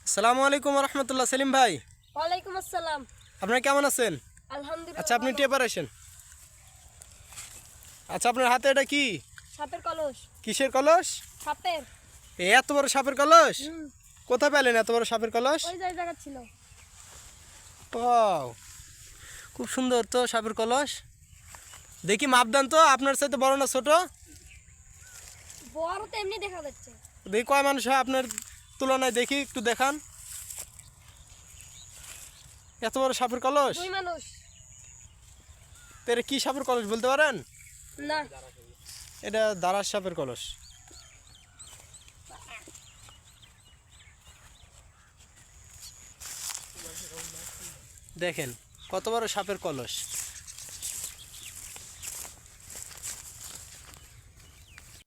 আসসালামু আলাইকুম রহমতুল্লাহ। সেলিম ভাই, ওয়ালাইকুম আসসালাম। আপনারা কেমন আছেন? আলহামদুলিল্লাহ। আচ্ছা, আপনি টেপার আসেন। আচ্ছা, আপনার হাতে এটা কি? সাপের কলস। কিসের কলস? সাপের। এত বড় সাপের কলস? হুম, কোথায় পেলেন এত বড় সাপের কলস? ওই জায়গা ছিল। ওয়াও, খুব সুন্দর তো সাপের কলস। দেখি মাপ দেন তো, আপনার সাথে বড় না ছোট? বড় তো এমনি দেখা যাচ্ছে। দেখি কয় মানুষ হয় আপনার তুলনায়, দেখি একটু দেখান। এত বড় সাপের কলস? দুই মানুষ। তো এটা কি সাপের কলস বলতে পারেন? না, এটা দারাস সাপের কলস। দেখেন কত বড় সাপের কলস।